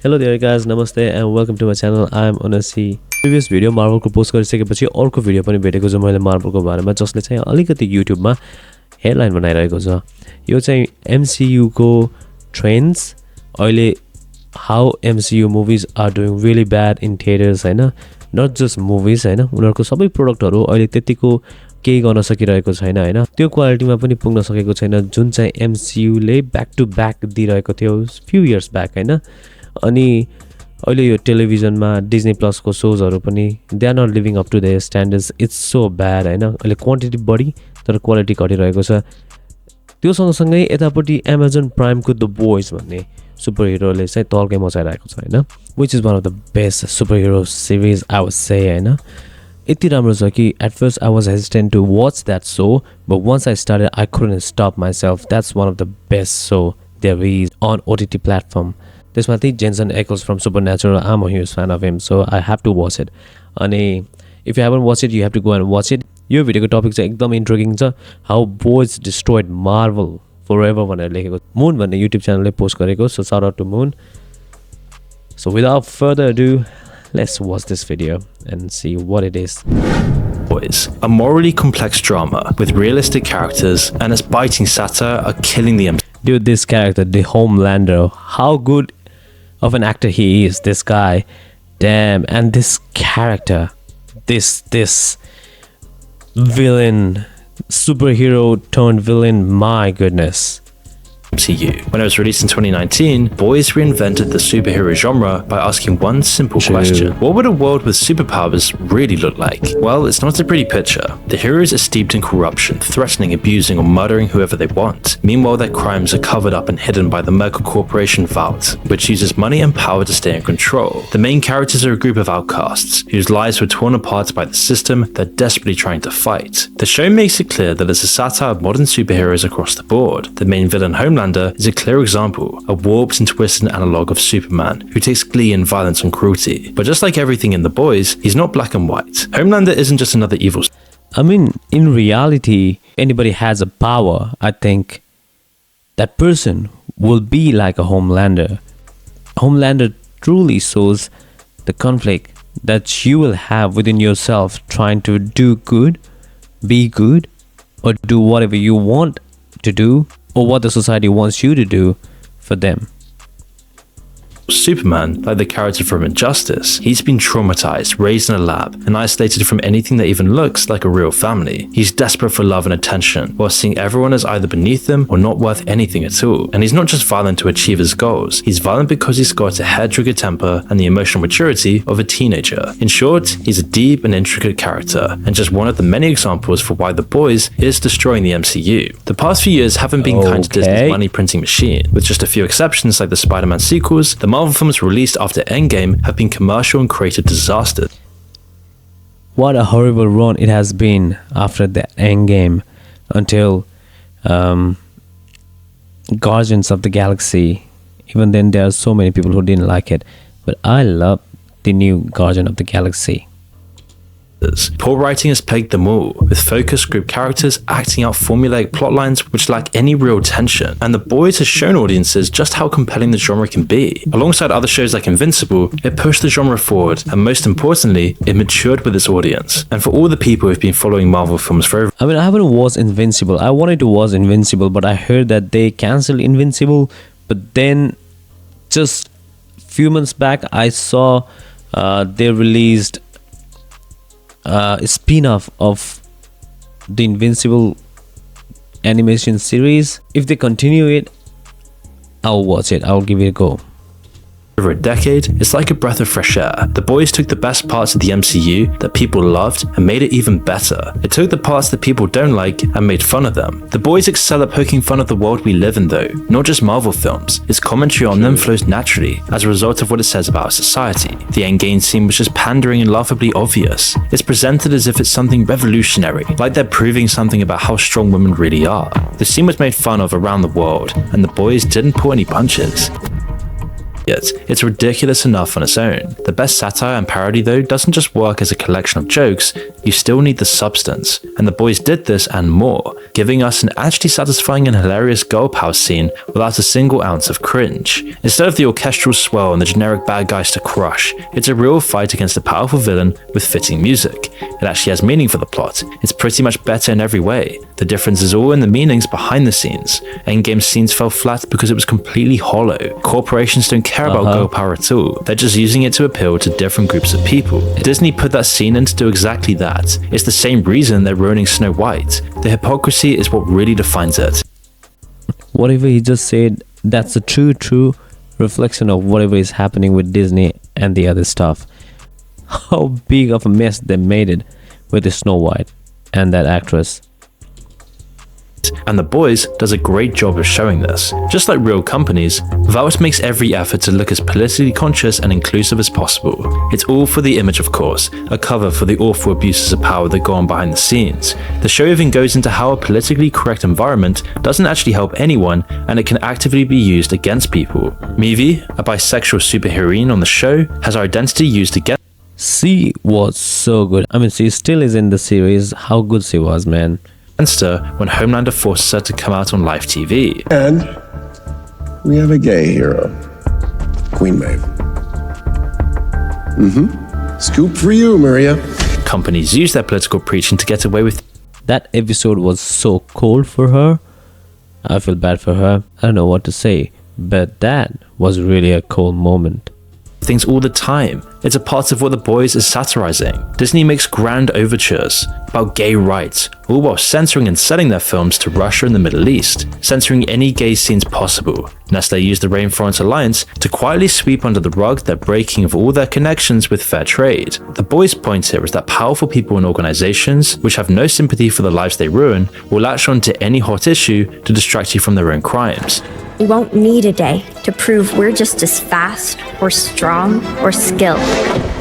Hello there guys, namaste and welcome to my channel. I am Onasi. Previous video Marvel को post गरिसकेपछि अर्को video पनि भेटेको छु मैले Marvel को बारेमा जसले चाहिँ अलिकति YouTube मा हेडलाइन बनाइरहेको छ। यो चाहिँ MCU को ट्रेन्ड्स अहिले how MCU movies are doing really bad in theaters Hahn, not just movies हैन, उनीहरुको सबै प्रोडक्टहरु अहिले त्यतिको केही गर्न सकिरहेको छैन हैन, त्यो क्वालिटीमा पनि पुग्न सकेको छैन जुन चाहिँ MCU ले ब्याक टु ब्याक दिइरहेको थियो few years back हैन। अनि अहिले यो टेलिभिजनमा डिज्नी प्लस को शोजहरु पनि they are not living up to their standards. It's so bad हैन। अहिले क्वान्टिटी बढी तर क्वालिटी घटिरहेको छ। त्यो सँगसँगै यतापटि Amazon Prime को द बोयज भन्ने सुपरहिरोले चाहिँ तल्कै मचाइरहेको छ हैन, which is one of the best superhero series I would say हैन। यति राम्रो छ कि at first I was hesitant to watch that show, but once I started I couldn't stop myself. That's one of the best show there is on OTT platform. त्यसमाथि Jensen Ackles from Supernatural, I'm a huge fan of him, so I have to watch it. अनि if you haven't watched it, you have to go and watch it. यो भिडियोको topic चाहिँ एकदम intriguing छ, how boys destroyed Marvel forever भनेर लेखेको Moon भन्ने YouTube च्यानलले post गरेको, so shout out to Moon. So without further ado, let's watch this video and see what it is. Boys, a morally complex drama with realistic characters and its biting satire are killing the MCU. Dude, this character, the Homelander, how good of an actor he is, this guy. Damn, and this character, this villain, superhero turned villain, my goodness. MCU. When it was released in 2019, Boys reinvented the superhero genre by asking one simple question. What would a world with superpowers really look like? Well, it's not a pretty picture. The heroes are steeped in corruption, threatening, abusing, or murdering whoever they want. Meanwhile, their crimes are covered up and hidden by the mega corporation Vault, which uses money and power to stay in control. The main characters are a group of outcasts, whose lives were torn apart by the system they're desperately trying to fight. The show makes it clear that it's a satire of modern superheroes across the board. The main villain, Homelander, is a clear example, a warped and twisted analog of Superman, who takes glee in violence and cruelty. But just like everything in The Boys, he's not black and white. Homelander isn't just another evil. I mean, in reality, anybody has a power, I think that person will be like a Homelander. Homelander truly shows the conflict that you will have within yourself trying to do good, be good, or do whatever you want to do, or what the society wants you to do for them. Superman, like the character from Injustice, he's been traumatized, raised in a lab, and isolated from anything that even looks like a real family. He's desperate for love and attention, while seeing everyone as either beneath him or not worth anything at all. And he's not just violent to achieve his goals, he's violent because he's got a hair-trigger temper and the emotional maturity of a teenager. In short, he's a deep and intricate character, and just one of the many examples for why The Boys is destroying the MCU. The past few years haven't been kind to Disney's money-printing machine. With just a few exceptions like the Spider-Man sequels, the Marvel films released after Endgame have been commercial and creative disasters. What a horrible run it has been after the Endgame until Guardians of the Galaxy. Even then there are so many people who didn't like it, but I love the new Guardian of the Galaxy. Poor writing has plagued them all, with focused group characters acting out formulaic plotlines which lack any real tension, and The Boys has shown audiences just how compelling the genre can be. Alongside other shows like Invincible, it pushed the genre forward, and most importantly, it matured with its audience. And for all the people who've been following Marvel films for over... I mean, I haven't watched Invincible. I wanted to watch Invincible, but I heard that they cancelled Invincible, but then just few months back, I saw they released a spin-off of the Invincible animation series. If they continue it, I'll watch it. I'll give it a go. Over a decade, it's like a breath of fresh air. The Boys took the best parts of the MCU that people loved and made it even better. It took the parts that people don't like and made fun of them. The Boys excel at poking fun at the world we live in though, not just Marvel films. Its commentary on them flows naturally as a result of what it says about society. The endgame scene was just pandering and laughably obvious. It's presented as if it's something revolutionary, like they're proving something about how strong women really are. The scene was made fun of around the world, and The Boys didn't pull any punches. Yet, it's ridiculous enough on its own. The best satire and parody though doesn't just work as a collection of jokes, you still need the substance. And the boys did this and more, giving us an actually satisfying and hilarious girl power scene without a single ounce of cringe. Instead of the orchestral swell and the generic bad guys to crush, it's a real fight against a powerful villain with fitting music. It actually has meaning for the plot. It's pretty much better in every way. The difference is all in the meanings behind the scenes. Endgame scenes fell flat because it was completely hollow. Corporations don't care about girl power at all. They're just using it to appeal to different groups of people. Disney put that scene in to do exactly that. It's the same reason they're ruining Snow White. The hypocrisy is what really defines it. Whatever he just said, that's a true reflection of whatever is happening with Disney and the other stuff. How big of a mess they made it with the Snow White and that actress. And The Boys does a great job of showing this. Just like real companies, Vought makes every effort to look as politically conscious and inclusive as possible. It's all for the image, of course, a cover for the awful abuses of power that go on behind the scenes. The show even goes into how a politically correct environment doesn't actually help anyone, and it can actively be used against people. Mivi, a bisexual superheroine on the show, has her identity used against She was so good. I mean, she still is in the series. How good she was, man. her when Homelander forces her to come out on live TV. And we have a gay hero, Queen Maeve. Scoop for you, Maria. Companies use their political preaching to get away with That episode was so cold for her. I feel bad for her. I don't know what to say, but that was really a cold moment. things all the time. It's a part of what The Boys is satirizing. Disney makes grand overtures about gay rights, all while censoring and selling their films to Russia and the Middle East, censoring any gay scenes possible. Nestle used the Rainforest Alliance to quietly sweep under the rug their breaking of all their connections with fair trade. The Boys' point here is that powerful people and organizations, which have no sympathy for the lives they ruin, will latch on to any hot issue to distract you from their own crimes. We won't need a day to prove we're just as fast, or strong, or skilled.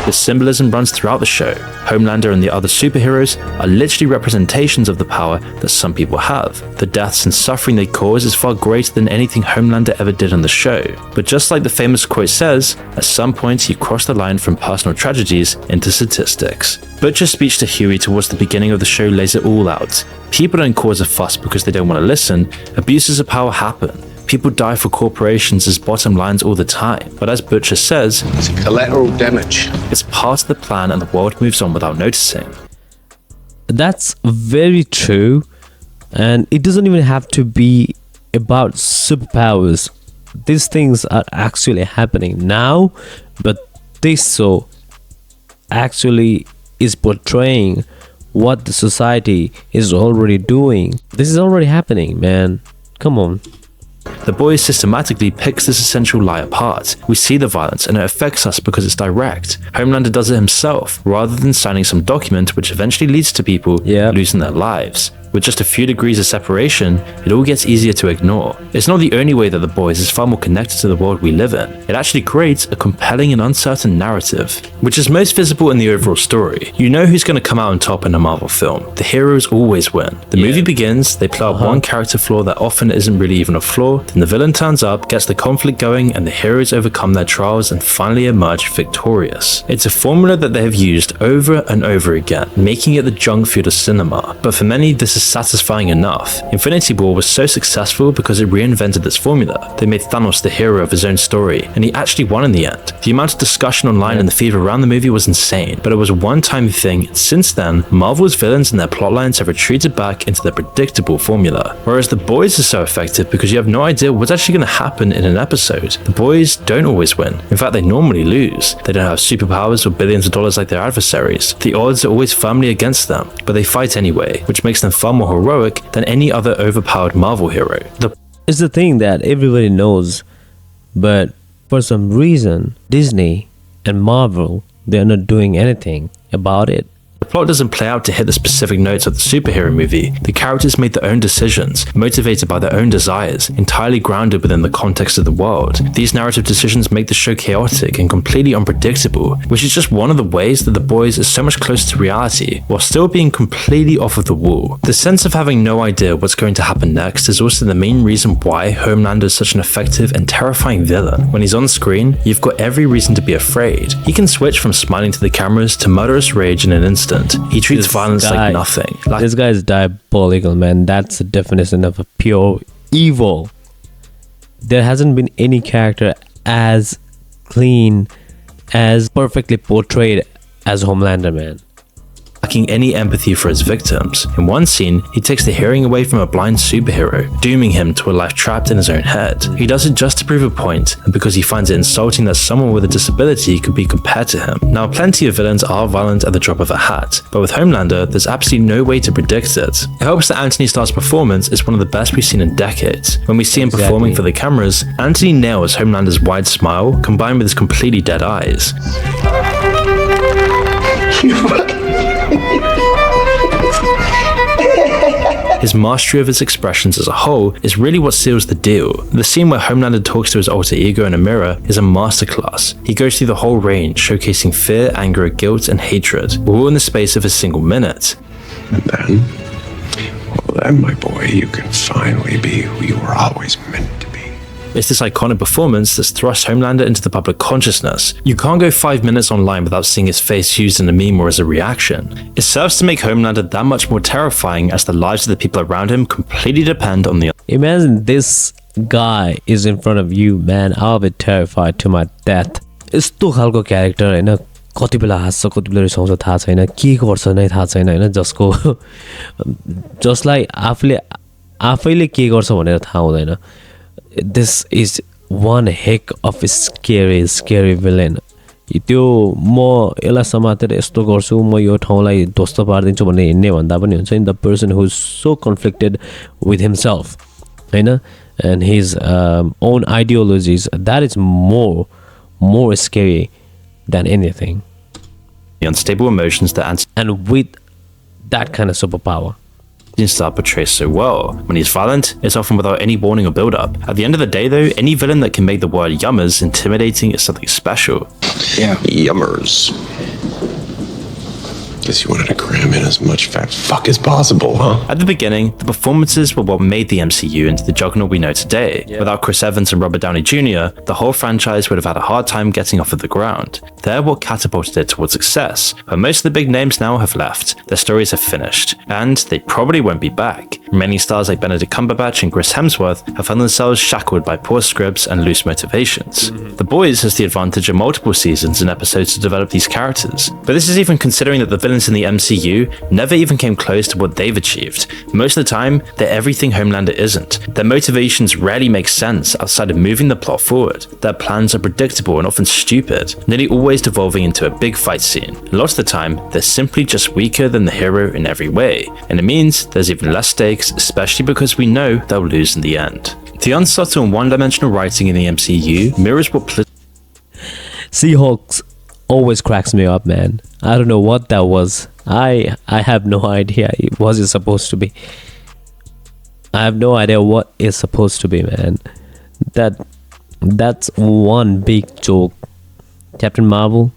This symbolism runs throughout the show. Homelander and the other superheroes are literally representations of the power that some people have. The deaths and suffering they cause is far greater than anything Homelander ever did on the show. But just like the famous quote says, at some point you cross the line from personal tragedies into statistics. Butcher's speech to Huey towards the beginning of the show lays it all out. People don't cause a fuss because they don't want to listen. Abuses of power happen. People die for corporations as bottom lines all the time, but as Butcher says, It's collateral damage. it's part of the plan and the world moves on without noticing. That's very true, and it doesn't even have to be about superpowers. These things are actually happening now, but this show actually is portraying what the society is already doing. This is already happening, man. Come on. The Boys systematically picks this essential lie apart. We see the violence and it affects us because it's direct. Homelander does it himself, rather than signing some document which eventually leads to people losing their lives. With just a few degrees of separation, it all gets easier to ignore. It's not the only way that The Boys is far more connected to the world we live in. It actually creates a compelling and uncertain narrative, which is most visible in the overall story. You know who's going to come out on top in a Marvel film. The heroes always win. The movie begins, they play up one character flaw that often isn't really even a flaw, then the villain turns up, gets the conflict going, and the heroes overcome their trials and finally emerge victorious. It's a formula that they have used over and over again, making it the junk food of cinema. But for many, this is satisfying enough. Infinity War was so successful because it reinvented this formula. They made Thanos the hero of his own story, and he actually won in the end. The amount of discussion online and the fever around the movie was insane, but it was a one-time thing, and since then, Marvel's villains and their plotlines have retreated back into their predictable formula. Whereas The Boys is so effective because you have no idea what's actually going to happen in an episode. The Boys don't always win. In fact, they normally lose. They don't have superpowers or billions of dollars like their adversaries. The odds are always firmly against them, but they fight anyway, which makes them far more heroic than any other overpowered Marvel hero. It's the thing that everybody knows, but for some reason, Disney and Marvel, they're not doing anything about it. The plot doesn't play out to hit the specific notes of the superhero movie. The characters made their own decisions, motivated by their own desires, entirely grounded within the context of the world. These narrative decisions make the show chaotic and completely unpredictable, which is just one of the ways that The Boys is so much closer to reality, while still being completely off of the wall. The sense of having no idea what's going to happen next is also the main reason why Homelander is such an effective and terrifying villain. When he's on screen, you've got every reason to be afraid. He can switch from smiling to the cameras to murderous rage in an instant. violent. He treats violence like nothing. This guy is diabolical, man. That's the definition of a pure evil. There hasn't been any character as clean, as perfectly portrayed as Homelander, man. Lacking any empathy for his victims. In one scene, he takes the hearing away from a blind superhero, dooming him to a life trapped in his own head. He does it just to prove a point, and because he finds it insulting that someone with a disability could be compared to him. Now, plenty of villains are violent at the drop of a hat, but with Homelander, there's absolutely no way to predict it. It helps that Anthony Starr's performance is one of the best we've seen in decades. When we see him performing for the cameras, Anthony nails Homelander's wide smile, combined with his completely dead eyes. His mastery of his expressions as a whole is really what seals the deal. The scene where Homelander talks to his alter ego in a mirror is a masterclass. He goes through the whole range, showcasing fear, anger, guilt, and hatred, all in the space of a single minute. And then, my boy, you can finally be who you were always meant to be. It's this iconic performance that's thrust Homelander into the public consciousness. You can't go 5 minutes online without seeing his face used in a meme or as a reaction. It serves to make Homelander that much more terrifying as the lives of the people around him completely depend on the... Imagine this guy is in front of you, man. I'll be terrified to my death. यस्तो खालको character हैन, कति बेला हाँस्छ कति बेला रिसाउँछ थाहा छैन, के गर्छ नै थाहा छैन हैन, जसलाई आफैले के गर्छ भनेर थाहा हुँदैन. This is one heck of a scary villain. त्यो म यसलाई समातेर यस्तो गर्छु, म यो ठाउँलाई ध्वस्त पार्दिन्छु भन्ने हिँड्ने भन्दा पनि हुन्छ नि. The person who is so conflicted with himself, Hahn, and his own ideologies, that is more scary than anything. The unstable emotions that and with that kind of superpower. Starr portrays so well. When he's violent, it's often without any warning or build-up. At the end of the day though, any villain that can make the word yummers intimidating is something special. Yeah, yummers. Guess you wanted to cram in as much fat fuck as possible, huh? At the beginning, the performances were what made the MCU into the juggernaut we know today. Yeah. Without Chris Evans and Robert Downey Jr., the whole franchise would have had a hard time getting off of the ground. They're what catapulted it towards success, but most of the big names now have left, their stories have finished, and they probably won't be back. Many stars like Benedict Cumberbatch and Chris Hemsworth have found themselves shackled by poor scripts and loose motivations. The Boys has the advantage of multiple seasons and episodes to develop these characters, but this is even considering that the villains in the MCU never even came close to what they've achieved. Most of the time, they're everything Homelander isn't. Their motivations rarely make sense outside of moving the plot forward. Their plans are predictable and often stupid, nearly always devolving into a big fight scene. A lot of the time, they're simply just weaker than the hero in every way, and it means there's even less stakes, especially because we know they'll lose in the end. The unsubtle and one-dimensional writing in the MCU mirrors what Seahawks always cracks me up, man. I don't know what that was. I have no idea what it's supposed to be. I have no idea what it's supposed to be, man. That's one big joke. Captain Marvel,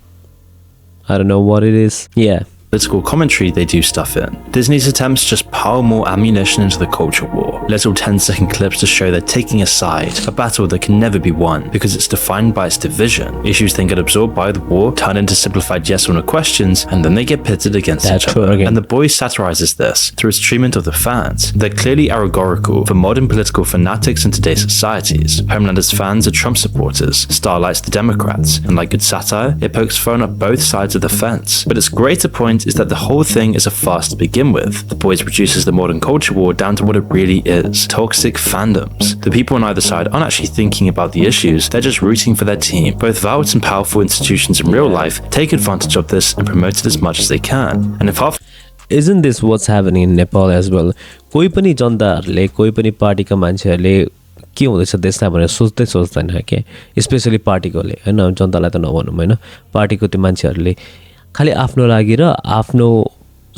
I don't know what it is. Yeah. Political commentary they do stuff in. Disney's attempts just pile more ammunition into the culture war. Little 10-second clips to show they're taking a side, a battle that can never be won because it's defined by its division. Issues then get absorbed by the war, turn into simplified yes or no questions, and then they get pitted against each other. And The Boys satirizes this through its treatment of the fans. They're clearly allegorical for modern political fanatics in today's societies. Homelander's fans are Trump supporters, Starlight's the Democrats, and like good satire, it pokes fun at both sides of the fence. But its greater point is that the whole thing is a farce to begin with. The Boys reduces the modern culture war down to what it really is: toxic fandoms. The people on either side aren't actually thinking about the issues, they're just rooting for their team. Both vast and powerful institutions in real life take advantage of this and promote it as much as they can. And if half... Isn't this what's happening in Nepal as well? कोही पनि जनताहरूले, कोही पनि पार्टीका मान्छेहरूले के हुँदैछ देशलाई भनेर सोच्दैन के, स्पेशली पार्टीकोले हैन, जनतालाई त नभनौँ हैन, पार्टीको त्यो मान्छेहरूले खाली आफ्नो लागि र आफ्नो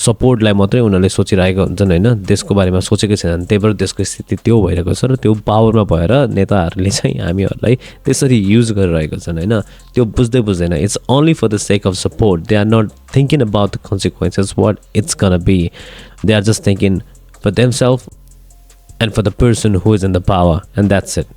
सपोर्टलाई मात्रै उनीहरूले सोचिरहेको हुन्छन् हैन, देशको बारेमा सोचेकै छैनन्. त्यही भएर देशको स्थिति त्यो भइरहेको छ र त्यो पावरमा भएर नेताहरूले चाहिँ हामीहरूलाई त्यसरी युज गरिरहेको छन् हैन. त्यो बुझ्दैन. It's only for the sake of support. They are not thinking about the consequences what it's gonna be. They are just thinking for themselves and for the person who is in the power, and that's it.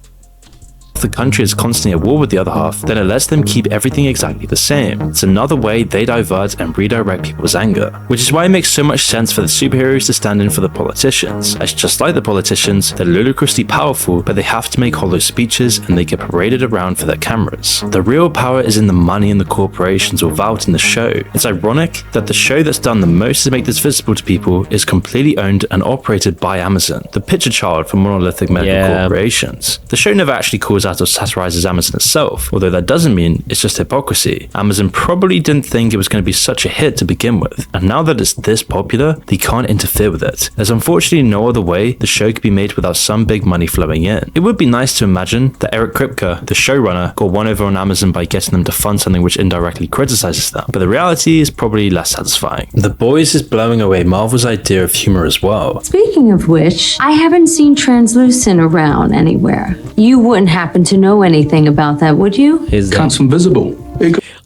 the country is constantly at war with the other half, then it lets them keep everything exactly the same. It's another way they divert and redirect people's anger, which is why it makes so much sense for the superheroes to stand in for the politicians, as just like the politicians, they're ludicrously powerful, but they have to make hollow speeches and they get paraded around for their cameras. The real power is in the money and the corporations without in the show. It's ironic that the show that's done the most to make this visible to people is completely owned and operated by Amazon, the picture child for monolithic medical corporations. The show never actually calls out or satirizes Amazon itself, although that doesn't mean it's just hypocrisy. Amazon probably didn't think it was going to be such a hit to begin with, and now that it's this popular, they can't interfere with it. There's unfortunately no other way the show could be made without some big money flowing in. It would be nice to imagine that Eric Kripke, the showrunner, got one over on Amazon by getting them to fund something which indirectly criticizes them, but the reality is probably less satisfying. The Boys is blowing away Marvel's idea of humor as well. Speaking of which, I haven't seen Translucent around anywhere. You wouldn't happen to know anything about that, would you? Counts invisible.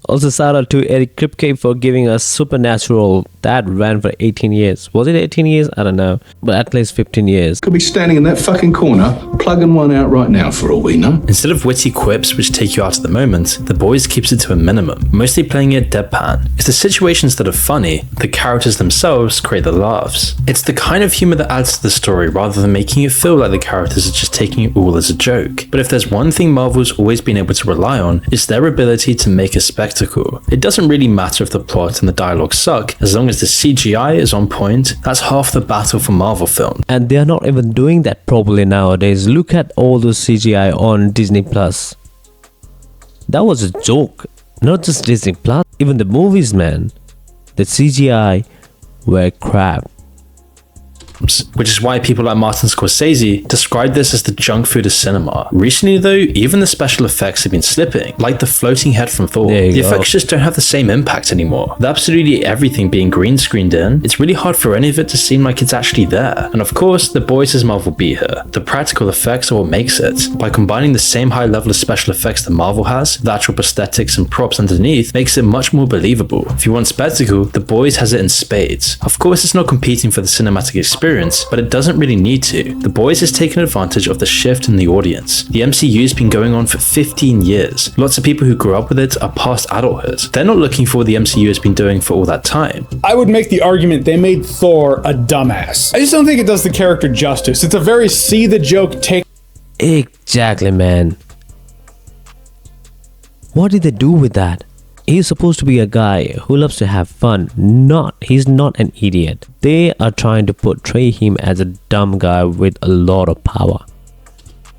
Also, shout out to Eric Kripke for giving us Supernatural that ran for 18 years. Was it 18 years? I don't know. But at least 15 years. Could be standing in that fucking corner, plugging one out right now for all we know. Instead of witty quips which take you out of the moment, The Boys keeps it to a minimum, mostly playing it deadpan. It's the situations that are funny, the characters themselves create the laughs. It's the kind of humor that adds to the story rather than making it feel like the characters are just taking it all as a joke. But if there's one thing Marvel's always been able to rely on, it's their ability to make a spectacle. It doesn't really matter if the plot and the dialogue suck, as long as the CGI is on point. That's half the battle for Marvel films. And they are not even doing that properly nowadays. Look at all those CGI on Disney Plus. That was a joke. Not just Disney Plus, even the movies, man. The CGI were crap. Which is why people like Martin Scorsese describe this as the junk food of cinema. Recently though, even the special effects have been slipping, like the floating head from Thor. The effects just don't have the same impact anymore. With absolutely everything being green screened in, it's really hard for any of it to seem like it's actually there. And of course, The Boys is Marvel beat here. The practical effects are what makes it. By combining the same high level of special effects that Marvel has, the actual prosthetics and props underneath makes it much more believable. If you want spectacle, The Boys has it in spades. Of course, it's not competing for the cinematic experience, but it doesn't really need to. The Boys has taken advantage of the shift in the audience. The MCU has been going on for 15 years. Lots of people who grew up with it are past adulthood. They're not looking for what the MCU has been doing for all that time. I would make the argument they made Thor a dumbass. I just don't think it does the character justice. It's a very see the joke, take. Exactly, man. What did they do with that? He's supposed to be a guy who loves to have fun. He's not an idiot. They are trying to portray him as a dumb guy with a lot of power.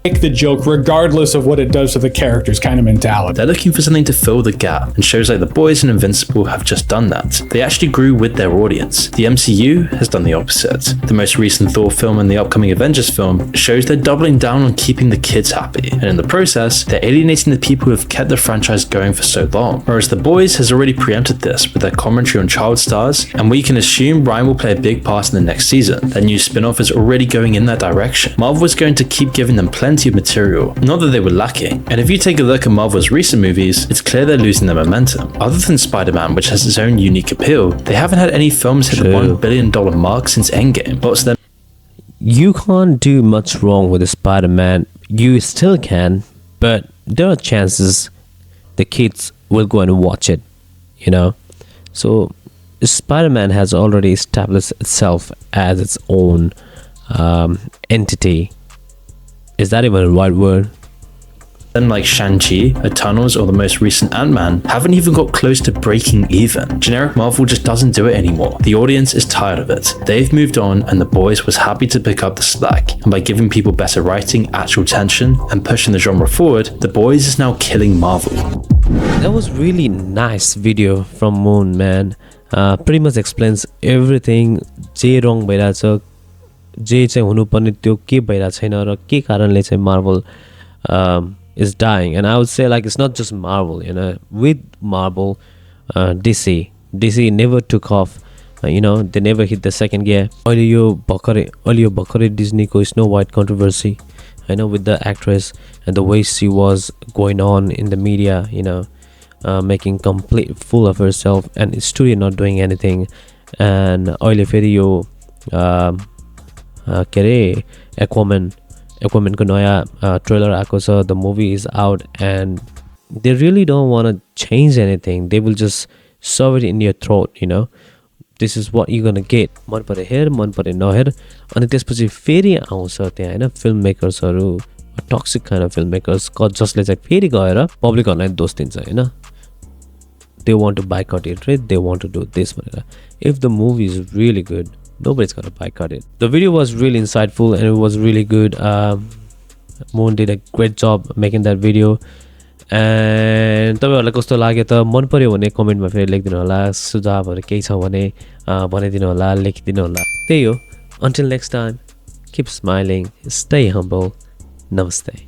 Make the joke regardless of what it does to the characters kind of mentality. They're looking for something to fill the gap, and shows like The Boys and Invincible have just done that. They actually grew with their audience. The MCU has done the opposite. The most recent Thor film and the upcoming Avengers film shows they're doubling down on keeping the kids happy, and in the process, they're alienating the people who have kept the franchise going for so long. Whereas The Boys has already preempted this with their commentary on child stars, and we can assume Ryan will play a big part in the next season. Their new spin-off is already going in that direction. Marvel is going to keep giving them plenty of material, not that they were lacking. And if you take a look at Marvel's recent movies, it's clear they're losing their momentum. Other than Spider-Man, which has its own unique appeal, they haven't had any films hit the $1 billion mark since Endgame. Lots of them. You can't do much wrong with the Spider-Man. You still can, but there are chances the kids will go and watch it, you know. So Spider-Man has already established itself as its own entity. Is that even the right word? Then like Shang-Chi, Eternals, or the most recent Ant-Man haven't even got close to breaking even. Generic Marvel just doesn't do it anymore. The audience is tired of it. They've moved on, and The Boys was happy to pick up the slack. And by giving people better writing, actual tension, and pushing the genre forward, The Boys is now killing Marvel. That was really nice video from Moon, man. Pretty much explains everything. J wrong भइरहेछ, जे चाहिँ हुनुपर्ने त्यो के भइरहेछ छैन र के कारणले चाहिँ Marvel is dying. And I would say like it's not just Marvel, you know. With Marvel, DC never took off. You know, they never hit the second gear. अहिले यो भर्खरै Disney को Snow White controversy, I know, with the actress and the way she was going on in the media, you know, making complete fool of herself, and studio not doing anything. And अहिले फेरि यो के अरे Aquaman Aquaman ko नयाँ trailer आएको छ, the movie is out and they really don't want to change anything. They will just shove it in your throat, you know. This is what you're gonna get. मन परे हेर, मन परे नहेर. अनि त्यसपछि फेरि आउँछ त्यहाँ हैन फिल्ममेकर्सहरु, टक्सिक काइन्ड अफ फिल्ममेकर्स जसले चाहिँ फेरि गएर पब्लिकहरुलाई दोष दिन्छ हैन. They want to boycott it, right? They want to do this. If the movie is really good, nobody's gonna boycott it. The video was really insightful and it was really good. Moon did a great job making that video. And तपाईहरुलाई कस्तो लाग्यो त मन पर्यो भने कमेन्टमा फेरि लेखिदिनु होला. सुझावहरु केही छ भने भनिदिनु होला, लेखिदिनु होला. त्यही हो. Until next time, keep smiling, stay humble. Namaste.